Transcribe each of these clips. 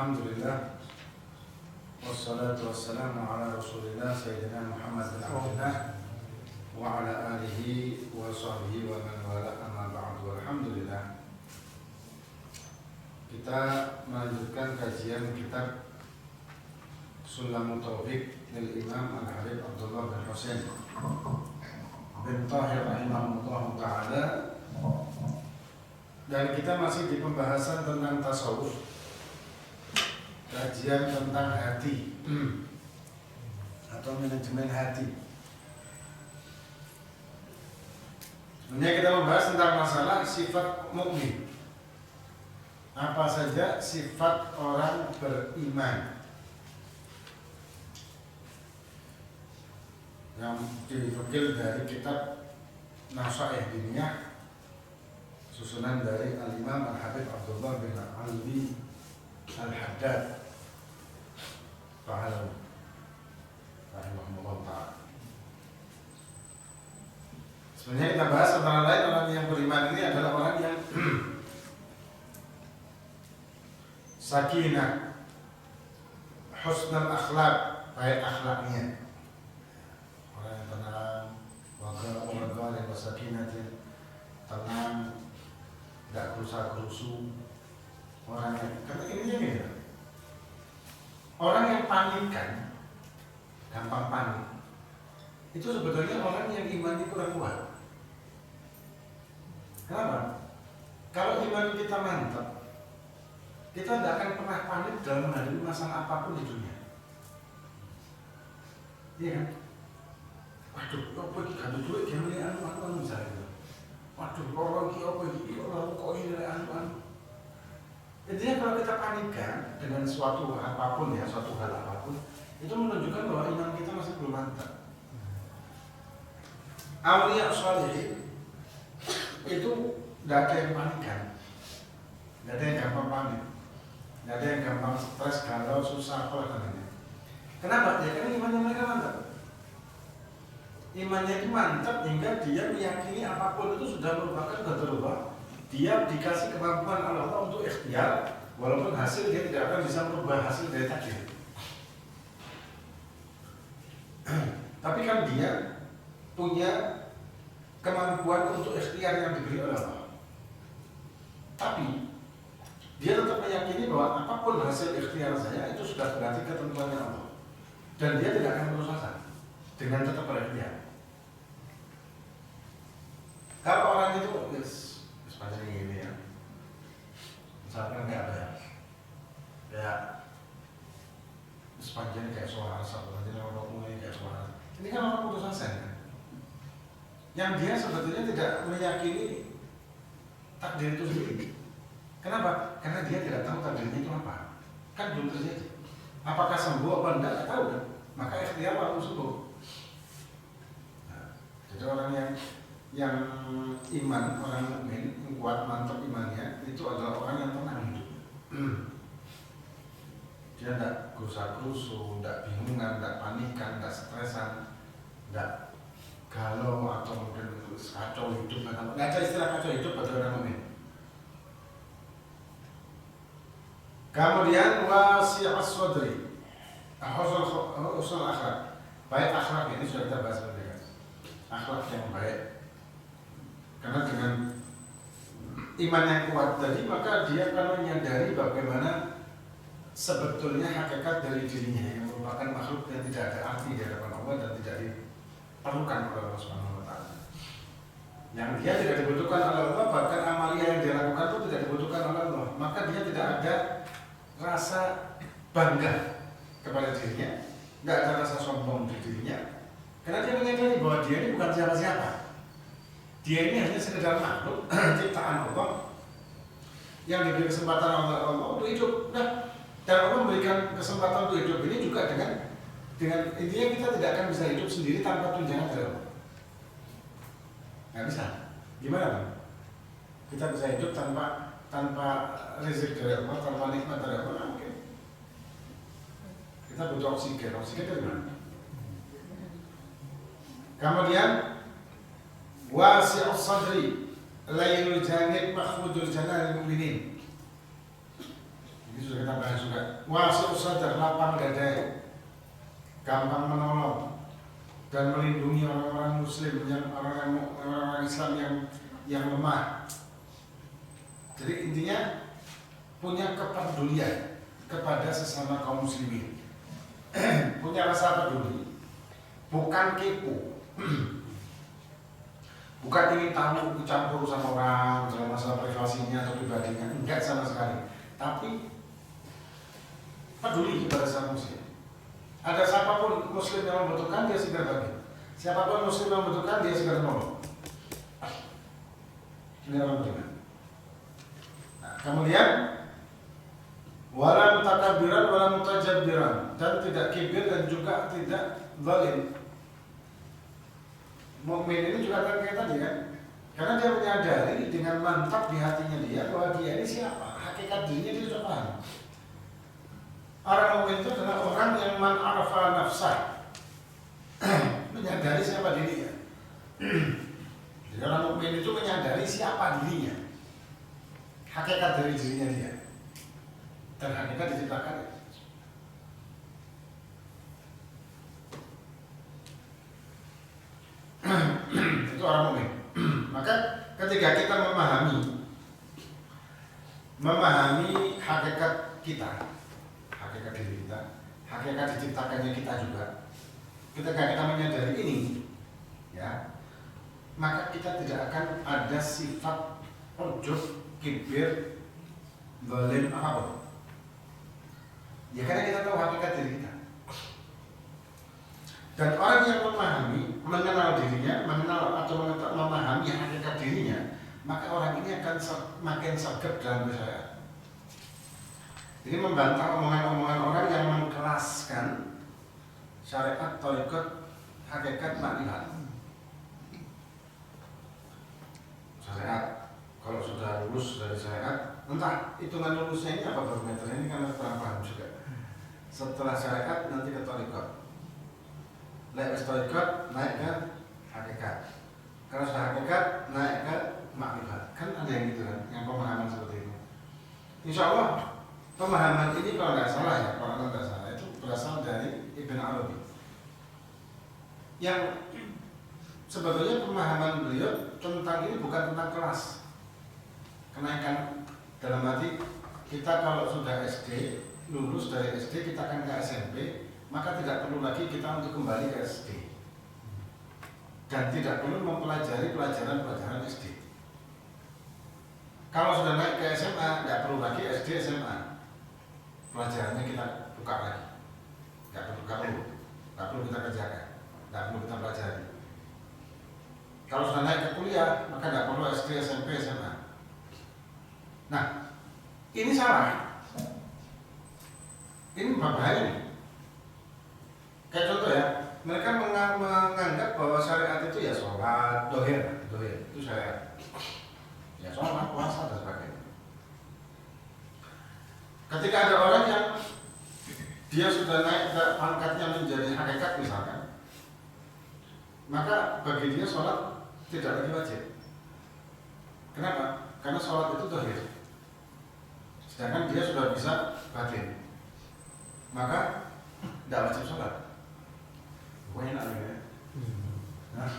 Alhamdulillah, wassalatu wassalamu ala rasulillah Sayyidina Muhammad bin Abdullah wa ala alihi wa sahbihi wa man wala amma ba'du. Alhamdulillah, kita melanjutkan kajian kitab Sulamut Taufiq dari Imam Al-Habib Abdullah bin Husain bin Tahir rahimahullah ta'ala. Dan kita masih di pembahasan tentang tasawuf, kajian tentang hati atau manajemen hati. Sebenarnya kita membahas tentang masalah sifat mukmin. Apa saja sifat orang beriman yang dinukil dari kitab Nasaih Diniyah susunan dari Al-Imam Al-Habib Abdullah bin Alwi Al-Haddad rahimahullah ta'ala. Sebenarnya kita bahas antara lain orang yang beriman ini adalah orang yang sakinah, husnul akhlak, baik akhlaknya, orang yang tenang, waqa yang sakinatin, tenang, tidak gerusa-gerusu, orang yang, karena ini gini, orang yang panikan, gampang panik, itu sebetulnya orang yang imannya kurang kuat. Kenapa? Kalau iman kita mantap, kita tidak akan pernah panik dalam menghadapi masalah apapun di dunia. Iya kan? Waduh, apa ini gak ada duit, gimana anu misalnya. Waduh, orang ini apa ini, orang kok ini anu. Intinya kalau kita panikkan dengan suatu apapun ya, suatu hal apapun, itu menunjukkan bahwa iman kita masih belum mantap. Awliya sholihin itu tidak ada yang panikan, tidak ada yang gampang panik, tidak ada yang gampang stres, galau, susah, apa namanya. Kenapa? Ya karena imannya mereka mantap. Imannya itu mantap hingga dia meyakini apapun itu sudah merupakan berubah. Dia dikasih kemampuan Allah untuk ikhtiar, walaupun hasil dia tidak akan bisa merubah hasil dari takdir. Tapi kan dia punya kemampuan untuk ikhtiar yang diberi oleh Allah. Tapi dia tetap meyakini bahwa apapun hasil ikhtiar saya itu sudah berarti ketentuannya Allah. Dan dia tidak akan putus asa dengan tetap berikhtiar. Kalau orang itu sepanjang ini ya, misalkan kayak apa ya, sepanjang kayak suara satu, jadi orang mulai kayak suara. Ini kan orang putus asa kan? Yang dia sebetulnya tidak meyakini takdir itu sendiri. Kenapa? Karena dia tidak tahu takdirnya itu apa. Kan belum terjadi. Apakah sembuh apa enggak? Tidak tahu kan? Maka ikhtiar lalu sembuh. Nah, jadi orang yang iman, orang mukmin, kuat, mantap imannya, itu adalah orang yang tenang hidup. Dia tidak gerusa-gerusu, tidak bingungan, tidak panikan, tidak stresan, tidak galau atau mungkin kacau hidup. Tidak ada istilah kacau hidup pada orang mukmin. Kemudian wasi'as sadri, husnul akhlak, baik akhlak, ini sudah kita bahas tadi kan, akhlak yang baik. Karena dengan iman yang kuat tadi, maka dia akan menyadari bagaimana sebetulnya hakikat dari dirinya yang merupakan makhluk yang tidak ada arti di hadapan Allah dan tidak diperlukan oleh Allah Subhanahu wa taala. Yang dia tidak dibutuhkan oleh Allah, bahkan amalia yang dia lakukan itu tidak dibutuhkan oleh Allah, maka dia tidak ada rasa bangga kepada dirinya, tidak ada rasa sombong di dirinya, karena dia menyadari bahwa dia ini bukan siapa-siapa. Dia ini hanya sekedar makhluk ciptaan Allah yang diberi kesempatan oleh Allah untuk hidup. Nah, dan Allah memberikan kesempatan untuk hidup ini juga dengan intinya kita tidak akan bisa hidup sendiri tanpa tunjangan dari Allah. Nggak bisa. Gimana Bang? Kita bisa hidup tanpa rezeki dari Allah, tanpa nikmat dari Allah, mungkin. Kita butuh oksigen dari mana? Kemudian wasi'us sadri, laylul janib mahfudul janal mu'minin. Ini sudah kita bahas juga. Wasi'us sadar, lapang dada, gampang menolong dan melindungi orang-orang Muslim, orang-orang Islam yang lemah. Jadi intinya punya kepedulian kepada sesama kaum muslimin, punya rasa peduli, bukan kepo, bukan ingin tahu campur sama orang dalam masalah privasinya atau pribadinya, enggak sama sekali. Tapi peduli kepada sesama muslim. Ada siapapun muslim yang membutuhkan, dia segera bagi. Siapapun muslim yang membutuhkan, dia segera nolong. Ini orang beriman. Nah, kemudian wala mutakabbiran wala mutajabbiran, dan tidak kibir dan juga tidak zalim. Mukmin ini juga kan kayak tadi kan, karena dia menyadari dengan mantap di hatinya dia bahwa dia ini siapa, hakikat dirinya dia sudah paham. Orang mukmin itu adalah orang yang man arafa nafsah, menyadari siapa dirinya. Jadi orang mukmin itu menyadari siapa dirinya, hakikat dari dirinya dia, dan hakikat diciptakan. Itu orang mukmin. Maka ketika kita memahami hakikat kita, hakikat diri kita, hakikat diciptakannya kita juga, ketika kita menyadari ini, ya, maka kita tidak akan ada sifat ujub, kibir, zalim apapun. Ya karena kita tahu hakikat diri kita. Dan orang yang mengenal dirinya, memahami hakikat dirinya, maka orang ini akan makin sergap dalam bersyariat. Ini membantah omongan-omongan orang yang mengkelaskan syariat thariqat hakikat makrifat. Syariat, kalau sudah lulus dari syariat, entah hitungan lulusnya ini apa barometernya, ini kan kurang paham juga. Setelah syariat nanti ke thariqat. Naik ke thariqat, naik ke hakikat. Kalau sudah hakikat, naik ke makrifat. Kan ada yang gitu kan, yang pemahaman seperti itu. Insya Allah pemahaman ini kalau nggak salah ya, kalau nggak salah itu berasal dari Ibn Arabi. Yang sebetulnya pemahaman beliau tentang ini bukan tentang kelas. Kenaikan dalam arti kita kalau sudah SD, lulus dari SD kita akan ke SMP, maka tidak perlu lagi kita untuk kembali ke SD. Dan tidak perlu mempelajari pelajaran SD. Kalau sudah naik ke SMA, tidak perlu lagi SD, SMA. Pelajarannya kita buka lagi. Tidak perlu kita kerjakan, tidak perlu kita pelajari. Kalau sudah naik ke kuliah, maka tidak perlu SD, SMP, SMA. Nah, ini salah. Ini berbahaya. Kayak contoh ya, mereka menganggap bahwa syariat itu ya sholat, dohir itu syariat. Ya sholat, puasa dan sebagainya. Ketika ada orang yang dia sudah naik pangkatnya menjadi hakikat misalkan, maka bagi dia sholat tidak lagi wajib. Kenapa? Karena sholat itu dohir. Sedangkan dia sudah bisa batin, maka tidak wajib sholat. Pokoknya enak ya. Nah,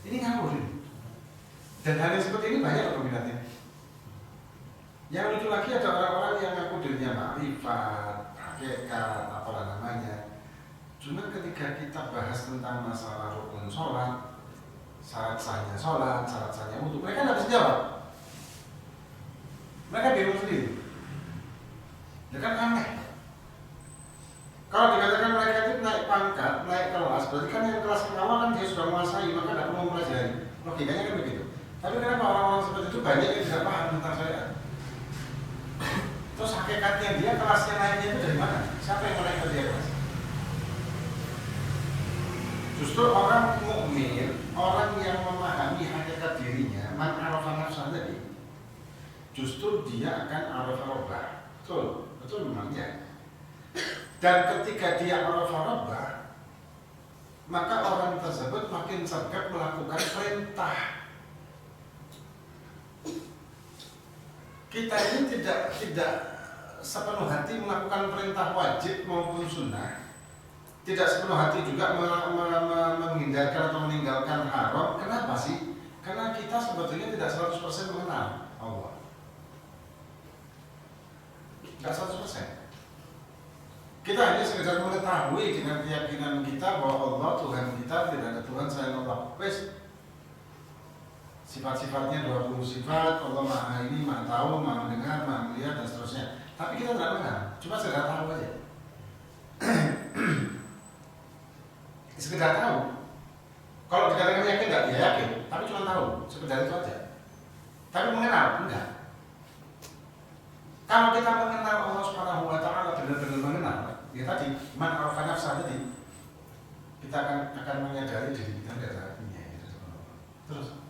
ini ngawur ini. Dan hal yang seperti ini banyak peminatnya. Yang lucu lagi ada orang-orang yang ngaku dirinya makrifat, hakikat, apalah namanya. Cuma ketika kita bahas tentang masalah rukun sholat, syarat sahnya sholat, syarat sahnya wudu, mereka tidak bisa jawab. Mereka bingung sendiri. Ya kan aneh. Kalau dikatakan mereka itu naik pangkat, naik kelas, berarti kan yang kelas awal kan dia sudah menguasai, maka tidak perlu mempelajari. Logikanya kan begitu. Tapi kenapa orang-orang seperti itu banyak yang tidak paham tentang syariat? Terus hakikatnya dia, kelasnya naiknya itu dari mana? Siapa yang menaikkan dia kelas? Justru orang mukmin, orang yang memahami hakikat dirinya, man arafa nafsah tadi, justru dia akan arafa rabbah. Betul memangnya. Dan ketika dia arafa rabbah, maka orang tersebut makin sergap melakukan perintah. Kita ini tidak sepenuh hati melakukan perintah wajib maupun sunnah, tidak sepenuh hati juga menghindarkan atau meninggalkan haram. Kenapa sih? Karena kita sebetulnya tidak 100% mengenal Allah. Tidak 100%. Kita hanya sekedar mengetahui dengan keyakinan kita bahwa Allah Tuhan kita, tidak ada Tuhan selain Allah. Wes, sifat-sifatnya 20 sifat, Allah Maha ini, Maha tahu, Maha mendengar, Maha melihat dan seterusnya. Tapi kita tidak mengenal, cuma sekedar tahu aja. Sekedar tahu. Kalau dikatakan yakin tidak, ya yakin, tapi cuma tahu, sekedar itu aja. Tapi mengenal, enggak. Kalau kita mengenal Allah Subhanahu wa taala, benar-benar mengenal, ya tadi man arafa nafsah tadi, kita akan menyadari diri kita tidak ada artinya. Terus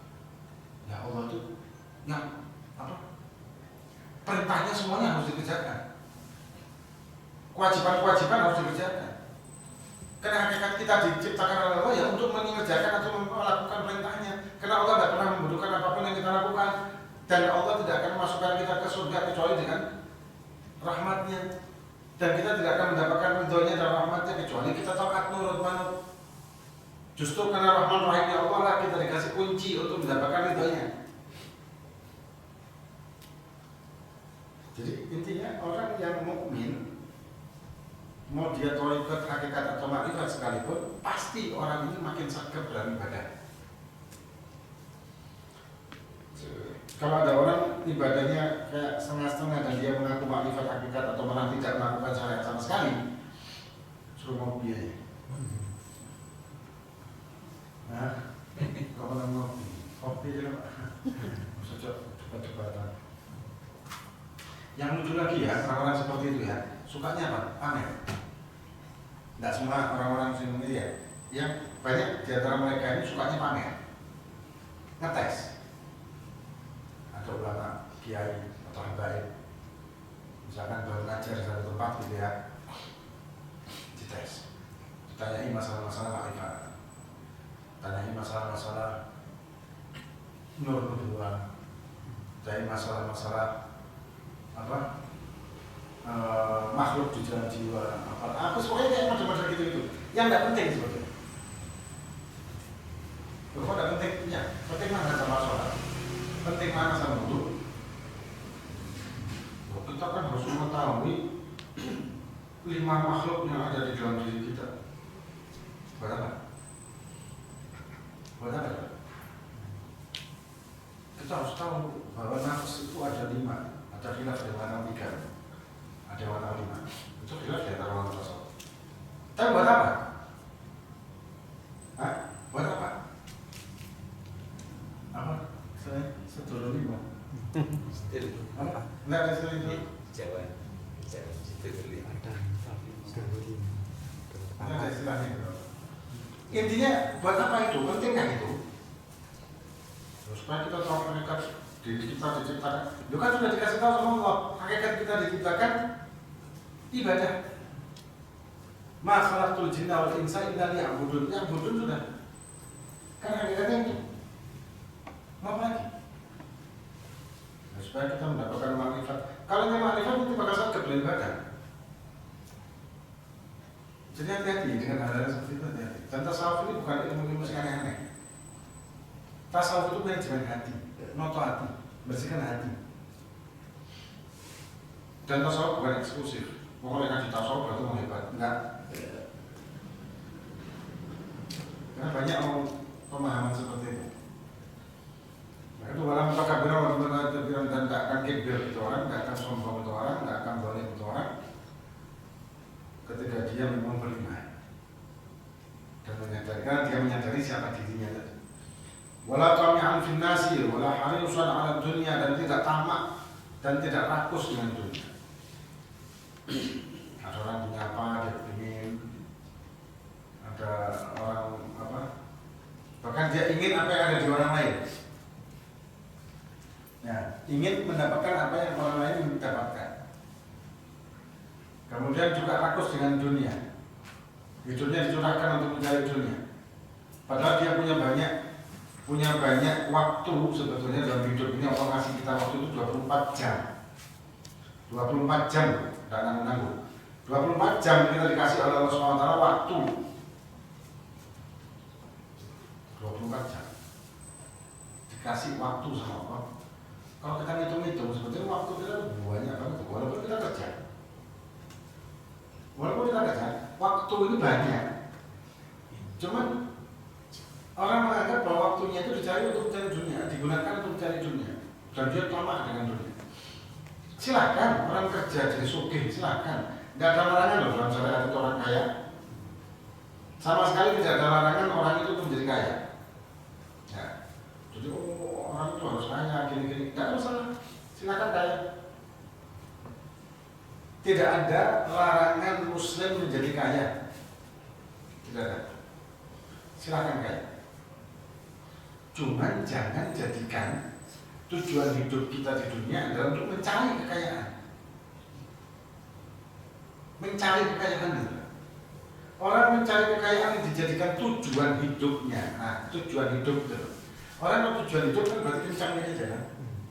ya Allah itu yang apa? Perintahnya semuanya harus dikerjakan. Kewajiban-kewajiban harus dikerjakan. Karena hakikat kita diciptakan oleh Allah ya untuk mengerjakan atau melakukan perintahnya. Karena Allah tidak pernah membutuhkan apapun yang kita lakukan. Dan Allah tidak akan memasukkan kita ke surga kecuali dengan rahmatnya. Dan kita tidak akan mendapatkan ridhonya dan rahmatnya kecuali kita taat nurut manut. Justru karena rahmat rahimnya Allah lah kita dikasih kunci untuk mendapatkan ridhonya. Jadi intinya orang yang mukmin, mau dia thariqat, hakikat atau makrifat sekalipun, pasti orang ini makin sagap dalam ibadah. Kalau ada orang ibadahnya kayak setengah-setengah dan dia mengaku makrifat hakikat atau malah tidak melakukan syariat sama sekali, suruh ngopi aja. Nah, kalau orang ngopi, kopi aja Pak. Sejak cepat-cepatan. Yang lucu lagi ya, orang-orang seperti itu ya, sukanya apa? Pamer. Tidak semua orang-orang muslim ini ya, yang banyak di antara mereka ini sukanya pamer, ngetes. Ada ulama, kiai atau habaib, misalkan baru ngajar di satu tempat gitu ya, dites, ditanyai masalah-masalah makrifat, tanyai masalah-masalah nur nubuwah, tanyai masalah-masalah apa makhluk di dalam jiwa, apa semuanya kayak macam-macam gitu-gitu, yang tidak penting sebetulnya. Kok tidak penting? Ya, penting mana sama sholat, penting mana sama wudhu. Kita kan harus mengetahui 5 makhluk yang ada di dalam diri kita. Buat apa? Buat apa? Kita harus tahu bahwa nafas itu ada 5. Ada khilaf di mana 3, ada mana 5. Itu khilaf di antara ulama tasawuf. Tapi buat apa? Hah? Buat apa? Apa? Saya sedulur 5. Apa? Enggak ada sedulur 5. Jawa sedulur 5. Enggak ada istilahnya gitu. Intinya buat apa itu? Penting kan itu? Supaya kita tahu hakikat diri kita diciptakan. Itu kan sudah dikasih tahu sama Allah. Hakikat kita diciptakan ibadah. Ma khalaqtul jinna wal insa illa liya'budun. Yang budun sudah. Kan hakikatnya itu. Mau apa lagi? Nah, supaya kita mendapatkan makrifat. Kalau yang makrifat itu bakal sagap beribadah. Jadi hati-hati dengan hal-hal seperti itu, hati-hati. Dan tasawuf ini bukan ilmu-ilmu yang aneh-aneh. Tasawuf itu manajemen hati, noto hati, bersihkan hati. Dan tasawuf bukan eksklusif. Pokoknya ngaji tasawuf berarti mau hebat, enggak. Karena banyak pemahaman seperti itu. Nah itu orang takabur dan tidak akan kibir itu orang, tidak akan sombong itu orang, tidak akan zalim itu orang. Ketika dia memang beriman dan menyadari, karena dia menyadari siapa dirinya tadi. Wala tami'an fin nasi, wala harisan 'ala dunya, dan tidak tamak dan tidak rakus dengan dunia. Ada orang punya apa, dia ingin. Ada orang apa? Bahkan dia ingin apa yang ada di orang lain. Ya, ingin mendapatkan apa yang orang lain mendapatkan. Kemudian juga rakus dengan dunia. Hidupnya dicurahkan untuk mencari dunia. Padahal dia punya banyak waktu sebetulnya dalam hidup ini. Allah ngasih kita waktu itu 24 jam. 24 jam, tidak nanggung-nanggung. 24 jam kita dikasih oleh Allah SWT waktu. 24 jam. Dikasih waktu sama Allah. Kalau kita hitung-hitung, sebetulnya waktu kita banyak banget. Walaupun kita kerja. Waktu ini banyak. Cuman orang menganggap bahwa waktunya itu dicari untuk mencari dunia, digunakan untuk mencari dunia. Dan dia tamak dengan dunia. Silakan orang kerja jadi sugih, silakan. Tidak ada larangan loh dalam syariat itu orang kaya. Sama sekali tidak ada larangan orang itu untuk menjadi kaya. Ya. Jadi orang itu harus kaya, gini-gini. Tidak ada masalah. Silakan kaya. Tidak ada larangan Muslim menjadi kaya. Tidak ada. Silakan kaya. Cuman jangan jadikan tujuan hidup kita di dunia adalah untuk mencari kekayaan. Mencari kekayaan itu. Orang mencari kekayaan yang dijadikan tujuan hidupnya. Nah, tujuan hidup itu. Orang mau tujuan hidup kan berarti kencangnya aja kan.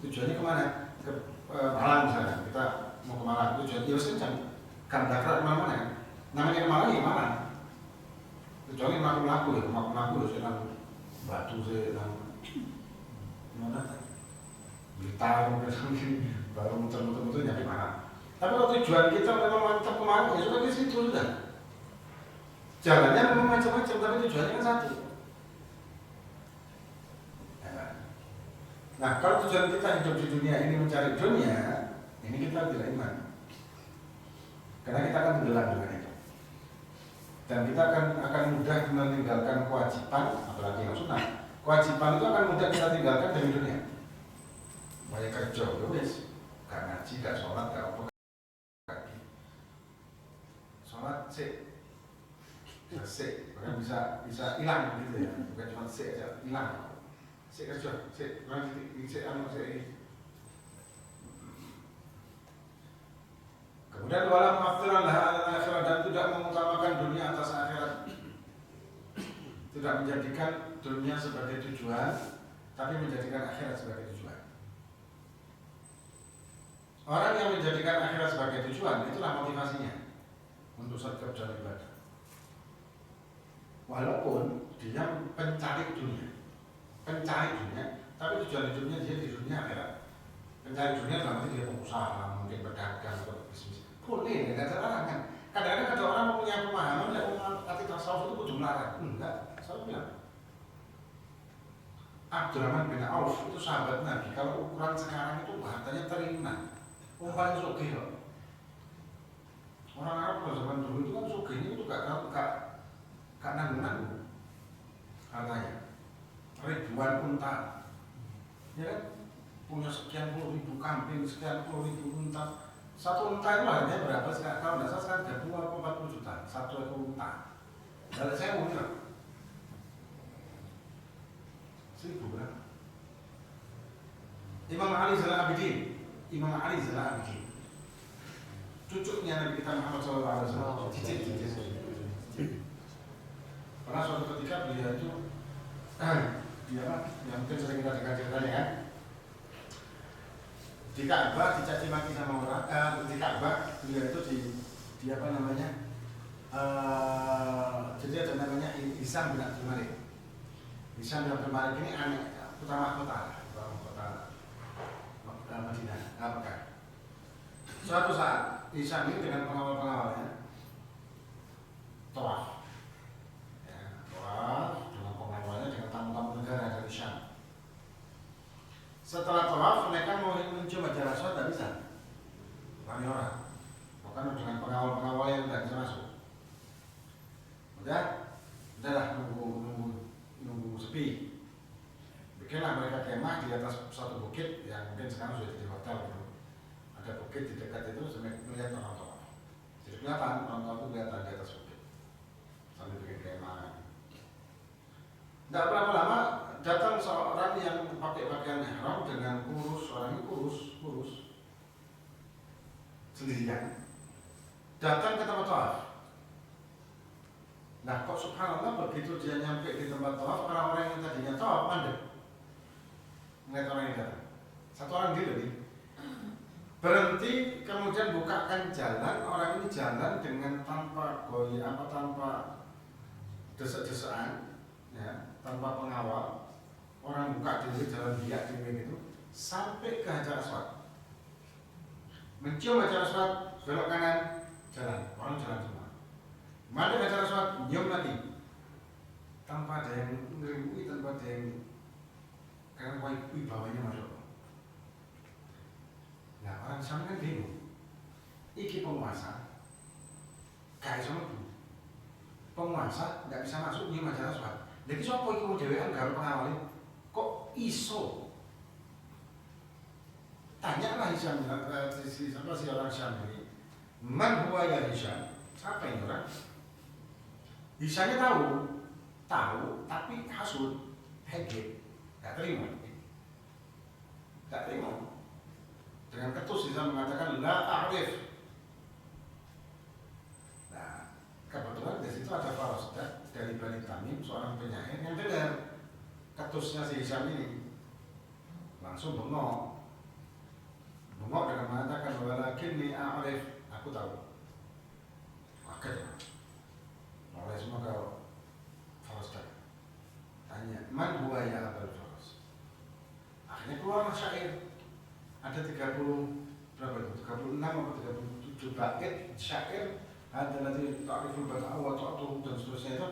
Tujuannya kemana? Ke Malang misalnya. Kita mau ke Malang. Tujuan ya kencang. Kan dakrak kemana-mana kan. Namanya ke Malang ya Malang. Kecuali melaku-melaku ya. Melaku-melaku ya. Saya batu saya mana? Blitar mungkin baru muter-muter nyampe mana. Tapi kalau tujuan kita memang mantap kemana ya sudah di situ sudah. Jalannya memang macam-macam tapi tujuannya kan satu. Nah kalau tujuan kita hidup di dunia ini mencari dunia, ini kita tidak iman. Karena kita akan tenggelam dengan itu. Dan kita akan mudah meninggalkan kewajiban, apalagi yang sunnah. Kewajiban itu akan mudah kita tinggalkan demi dunia. Banyak kerja, ya wis, gak ngaji, gak sholat, gak apa, sholat sik, bahkan bisa hilang gitu ya, bukan cuma sik aja, hilang. Sik kerja, sik ini. Kemudian wala mu'affiran laha ala akhirat, dan tidak mengutamakan dunia atas akhirat. Tidak menjadikan dunia sebagai tujuan, tapi menjadikan akhirat sebagai tujuan. Orang yang menjadikan akhirat sebagai tujuan, itulah motivasinya untuk setiap jalan ibadah. Walaupun dia pencari dunia, tapi tujuan hidupnya dia di dunia akhirat. Pencari dunia dalam arti dia pengusaha, mungkin pedagang atau bisnis. Boleh, tidak ada larangan. Kadang-kadang ada orang punya pemahaman, ya arti tasawuf itu kudu melarang. Enggak, saya bilang. Abdurrahman bin Auf itu sahabat Nabi. Kalau ukuran sekarang itu hartanya triliunan. Paling sugih kok. Orang Arab pada zaman dulu itu kan sugihnya itu gak nanggung-nanggung hartanya. Ribuan unta, ya kan? Punya sekian puluh ribu kambing, sekian puluh ribu unta. Satu unta itu harganya berapa sekarang? Kalau tidak salah sekarang 30 atau 40 juta satu ekor unta. Dari saya mau bilang 1000 berapa? Imam Ali Zainal Abidin, cucunya Nabi kita Muhammad SAW, cicit. Pernah suatu ketika beliau itu, yang mungkin sering kita dengar ceritanya kan, di Ka'bah dicaci maki sama orang, di Ka'bah beliau itu di apa namanya, jadi ada namanya Hisam bin Abdul Malik. Hisam bin Abdul Malik ini anak putra mahkota Madinah, Mekah. Suatu saat Hisam ini dengan pengawal-pengawalnya tawaf, dengan pengawalnya dengan tamu-tamu negara dari Syam. Setelah tawaf mereka mau mencium Hajar Aswad, tidak bisa. Orang, bahkan dengan pengawal-pengawal yang tidak bisa masuk. Udahlah nunggu sepi. Bikinlah mereka kemah di atas suatu bukit yang mungkin sekarang sudah jadi hotel gitu. Ada bukit di dekat itu sampai melihat orang tua. Jadi kelihatan orang tua itu kelihatan di atas bukit sambil bikin kemah. Tidak berapa lama datang seorang yang pakai pakaian ihram dengan kurus, orangnya kurus sendirian. Datang ke tempat tawaf. Nah kok subhanallah begitu dia nyampe di tempat tawaf, orang-orang yang tadinya tawaf mandek. Melihat orang yang datang. Satu orang diri nih. berhenti kemudian bukakan jalan, orang ini jalan dengan tanpa goyah tanpa desek-desekan, ya, tanpa pengawal, orang buka diri jalan biak diri gitu sampai ke Hajar Aswad, mencium Hajar Aswad, belok kanan, jalan, orang jalan semua. Mana Hajar Aswad, nyium lagi, tanpa ada yang ngerimui, tanpa ada yang karena wibawanya masuk. Nah, orang Syam kan bingung. Iki penguasa, gak bisa mlebu. Penguasa nggak bisa masuk nyium Hajar Aswad. Jadi siapa iki mau dewean gawe pengawalin? Kok iso? Tanyalah Hisham, si orang Syam ini. Man huwa ya Hisham? Siapa ini orang? Hishamnya tahu, tapi hasud, hegel, gak terima. Dengan ketus Hisham mengatakan la a'rif. Nah, kebetulan di situ ada Farosdah dari Bani Tamim, seorang penyair yang dengar ketusnya si Hisham ini, langsung bengok dengan mengatakan walakinni a'rif, aku tahu. Akhirnya oleh semua kau Farosdah tanya man huwa ya Abul Faros. Akhirnya keluar syair. Ada 30 berapa itu? 36 atau 37 bait syair ada nanti ta'riful bad'a wa ta'atuhu dan seterusnya itu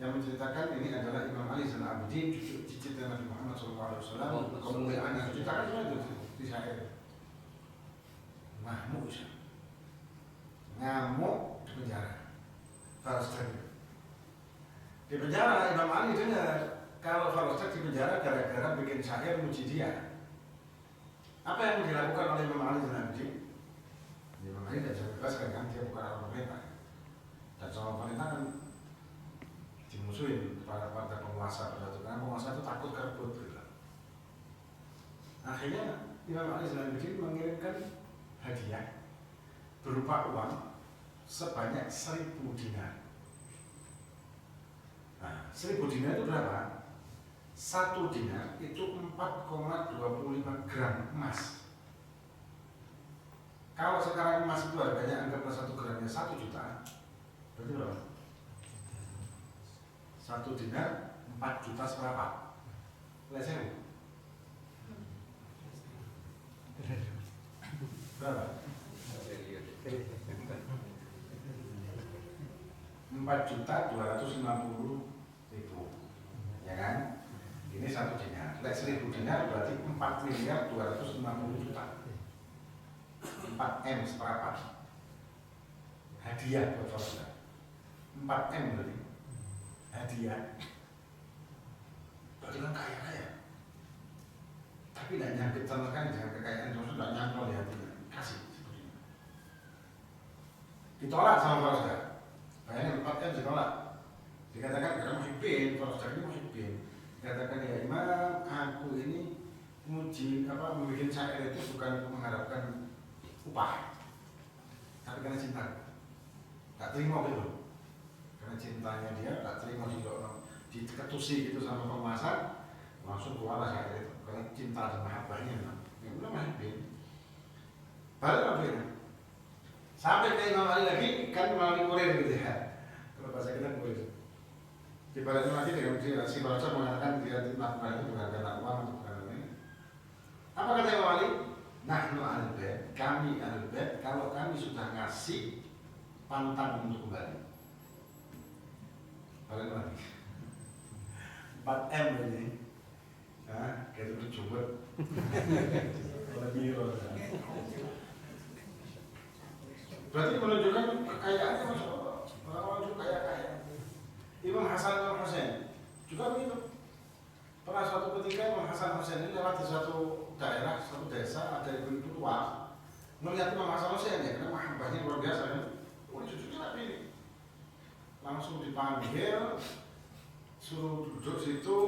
yang menceritakan ini adalah Imam Ali Zainal Abidin, cucu Nabi Muhammad SAW, kemuliaan yang diceritakan semua itu di syair. Ngamuk di penjara. Farosdah di penjara. Imam Ali dengar kalau Farosdah di penjara gara-gara bikin syair muji dia. Apa yang dilakukan oleh Imam Ali Zainal Abidin? Imam Ali tidak bisa bebaskan kan, dia bukan orang pemerintah. Dan sama pemerintah kan dimusuhin pada penguasa pada itu, karena penguasa itu takut kerebut gitu. Akhirnya Imam Ali Zainal Abidin mengirimkan hadiah berupa uang sebanyak 1000 dinar. Nah, 1000 dinar itu berapa? 1 dinar itu 4,25 gram emas. Kalau sekarang emas itu harganya anggaplah 1 gramnya 1 juta, berarti berapa? 1 dinar 4 juta seperempat. Lesnya berapa? 4.250.000, ya kan? Ini 1 dinar. 1000 dinar berarti 4.250.000.000. 4M seperempat. Hadiah buat Farosdah. 4M berarti. Hadiah. Berarti kan kaya. Tapi tidak nyangkut sama sekali dengan kekayaan itu, tidak nyangkut di hatinya. Kasih seperti ini. Ditolak sama Farosdah. Bayangin 4M ditolak. Dikatakan karena muhibbin, Farosdah ini muhibbin. Dikatakan ya Imam, aku ini membuat syair itu bukan mengharapkan upah, tapi karena cinta. Tak terima gitu. Karena cintanya dia, tak terima diketusi gitu sama penguasa, langsung keluar syair itu. Karena cinta dan mahabbahnya, ya udah muhibbin. Balik lagi. Sampai ke Imam Ali lagi, kan melalui kurir gitu ya. Kalau bahasa kita kurir. Di baliknya lagi dengan si Farosdah mengatakan dia nafkah itu bukan karena uang atau karena ini. Apa kata Imam Ali? Nahnu ahlul bait, kami ahlul bait, kalau kami sudah ngasih pantang untuk kembali. Balik lagi. 4M ini, nah, kayak itu coba. Lebih berarti menunjukkan kekayaannya masuk orang-orang itu kaya. Imam Hasan al-Husain juga begitu. Pernah suatu ketika Imam Hasan al-Husain ini lewat di suatu daerah, suatu desa, ada ibu-ibu tua melihat Imam Hasan al-Husain ya, karena mahabbahnya luar biasa kan. Oh, cucunya Nabi ini. Langsung dipanggil, suruh duduk situ,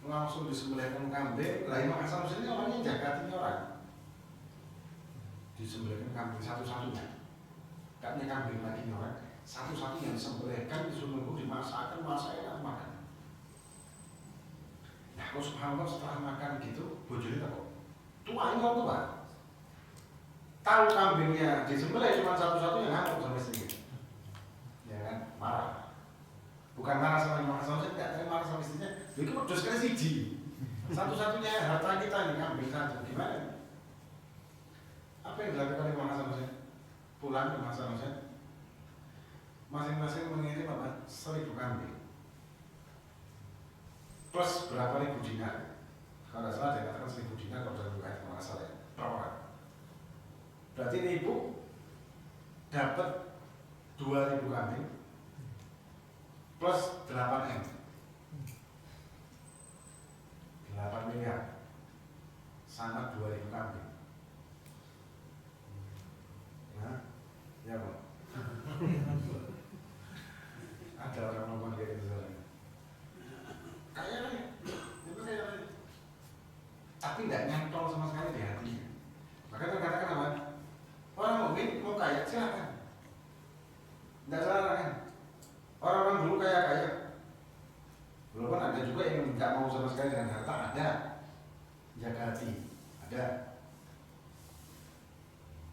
langsung disembelihkan kambing. Lah Imam Hasan al-Husain ini orangnya jagatin orang. Disembelihkan kambing satu-satunya. Gak punya kambing lagi nih orang. Satu-satunya disembelihkan, disuruh nunggu, dimasakkan, masak enak makan. Nah, kalau subhanallah setelah makan gitu, bojone tak kok. Tua ini orang tua. tahu kambingnya disembelih cuma satu-satu yang ngamuk sama istrinya, ya kan, marah. Bukan marah sama Imam Hasan, tidak, tapi marah sama istrinya. Itu pedus kan siji. Satu-satunya harta kita nih kambing satu, gimana? Apa yang dilakukan Imam Hasan? Pulang Imam Hasan, masing-masing mengirim apa? 1000 kambing plus berapa ribu dinar. Kalau tidak salah dia katakan 1000 dinar kalau dalam bukan kalau salah ya, per orang. Berarti ini ibu dapat 2000 kambing plus 8 M, 8 miliar sama 2000 kambing. Nah, ya Bang. Ada orang ngomong kayak gitu soalnya. Kaya kan ya? Itu kaya kan? Tapi tidak nyantol sama sekali di hatinya. Maka terkatakan apa? Orang mukmin mau kaya silakan. Tidak salah kan? Orang-orang dulu kaya. Walaupun ada juga yang tidak mau sama sekali dengan harta, ada. Jaga hati, ada.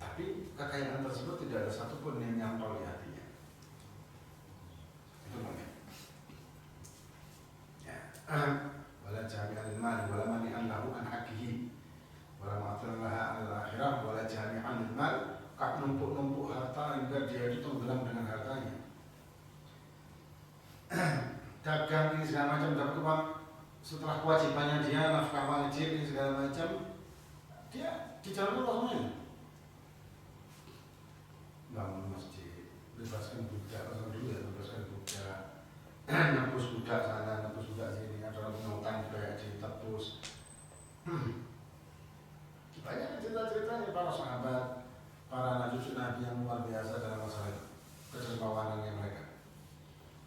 Tapi kekayaan tersebut tidak ada satupun yang nyantol di hatinya. Itu mukmin. Ya. Wala jami'al mali wala mani'an lahu an haqihi wala ma'atirallaha al-akhirah wala jami'al mal, kak numpuk-numpuk harta hingga dia itu tenggelam dengan hartanya. Dagang ini segala macam, dapat uang setelah kewajibannya dia, nafkah wajib ini segala macam, dia di jalan Allah semuanya. Bangun masjid, bebaskan budak, orang dulu ya, bebaskan budak, nebus budak sana, nebus budak sini, ada orang punya utang juga ditebus. Banyak cerita-ceritanya para sahabat, para anak cucu Nabi yang luar biasa dalam masalah itu, kedermawanannya mereka.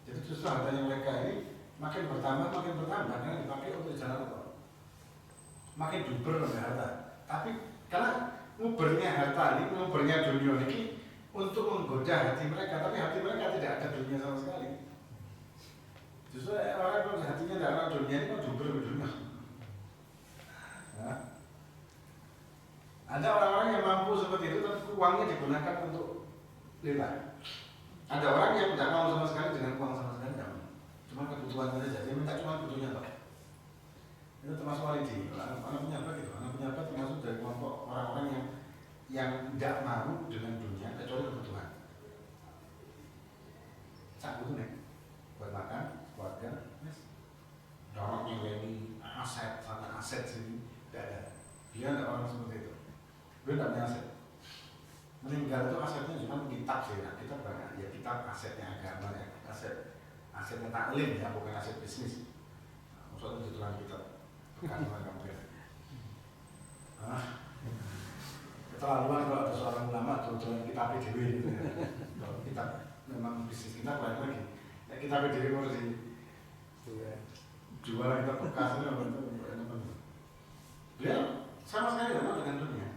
Jadi justru hartanya mereka ini makin bertambah karena dipakai untuk jalan Allah. Makin duber oleh harta. Tapi karena ngubernya harta ini, ngubernya dunia ini untuk menggoda hati mereka, tapi hati mereka tidak ada dunia sama sekali. Justru orang yang hatinya tidak ada dunia ini kan duber ke dunia. Nah, ada orang-orang yang mampu seperti itu, tapi uangnya digunakan untuk lillah. Ada orang yang tidak mau sama sekali dengan uang sama sekali, tidak mau. Cuma kebutuhan saja, dia minta cuma butuhnya Pak. Itu termasuk walidi, anak pejabat gitu. Anak pejabat termasuk dari kelompok orang-orang yang tidak mau dengan dunia kecuali kebutuhan. Cak butuh nih, buat makan, keluarga, yes. Dorong nyeleni aset sana aset sini, tidak ada. Dia tidak orang seperti itu. Dia tidak punya aset. Meninggal itu asetnya cuma kitab sih, nah, kitab banyak, ya kitab asetnya agama ya, asetnya taklim ya, bukan aset bisnis. Nah, maksudnya itu tukang kitab, bukan orang kampir. Keterlaluan kalau ada seorang ulama tuh kitab PDW gitu ya. Kalau kitab memang bisnis kita lain lagi, ya kitab PDW harus jual kita bekasnya untuk dia sama sekali tidak dengan dunia.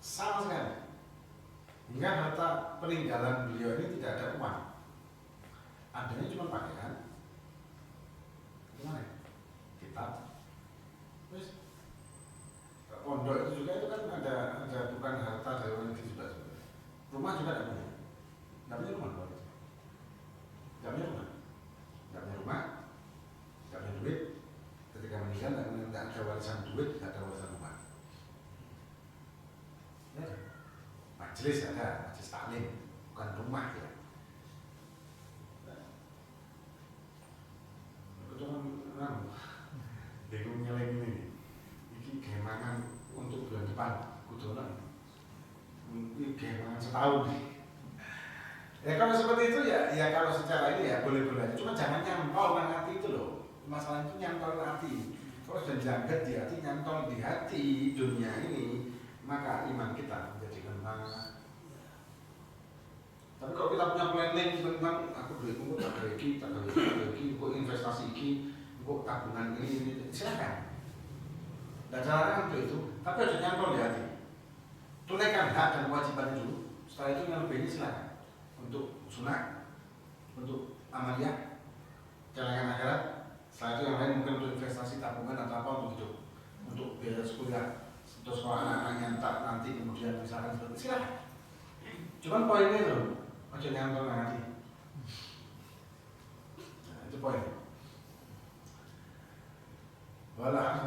Sama sekali. Hingga harta peninggalan beliau ini tidak ada uang. Adanya cuma pakaian. Gimana? Kitab. Terus pondok itu juga itu kan ada bukan harta dari orang itu juga. Rumah juga tidak punya. Tidak punya rumah kalau itu. Tidak punya rumah. Tidak punya rumah. Tidak punya duit. Ketika meninggal tidak ada warisan duit, tidak ada warisan rumah. Ya, majelis ada, majelis taklim, bukan rumah ya. Itu kan bingung nyeleng ini gemangan untuk bulan depan, kudonan. Ini gemangan setahun. Ya kalau seperti itu ya kalau secara ini ya boleh-boleh. Cuma jangan nyantol dengan hati itu loh. Masalah itu nyantol hati. Kalau sudah jangkat di hati, nyantol di hati dunia ini, maka iman kita menjadi lemah. Tapi kalau kita punya planning tentang aku duitku tak bagi, kok investasi ini, kok tabungan ini, silakan. Dan caranya untuk itu, tapi harus nyantol di hati. Tunaikan hak dan kewajiban dulu. Setelah itu yang lebih ini silakan. Untuk sunat, untuk amaliyah, jalankan akhirat. Setelah itu yang lain mungkin untuk investasi tabungan atau apa untuk hidup, untuk biaya kuliah Terus kalau anak-anaknya tak nanti kemudian misalkan seperti silahkan. Cuman poinnya itu, ojo nyantol nanti. Nah, itu poin. Wala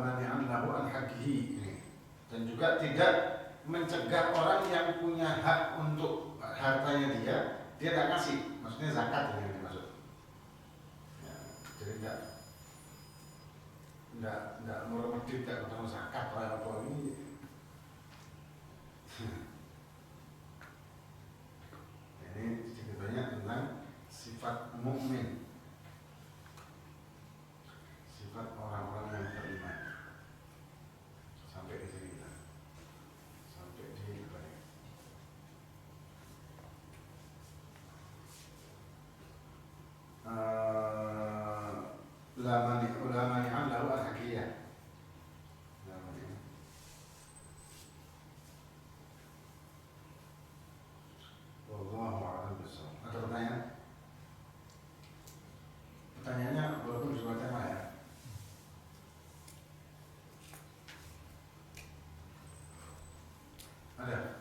mani'an lahu an haqqihi. Dan juga tidak mencegah orang yang punya hak untuk hartanya dia tidak kasih. Maksudnya zakat yang dimaksud. Ya, jadi tidak meremedit, tidak ketemu zakat atau apa ini. Ini sedikit banyak tentang sifat mukmin, sifat orang-orang yang beriman. Sampai di sini kita, sampai di balik. Ulamani lahu al-haqiyah. Wallahu a'lam bishawab. Ada pertanyaan? Pertanyaannya walaupun sebuah tema ya. Ada?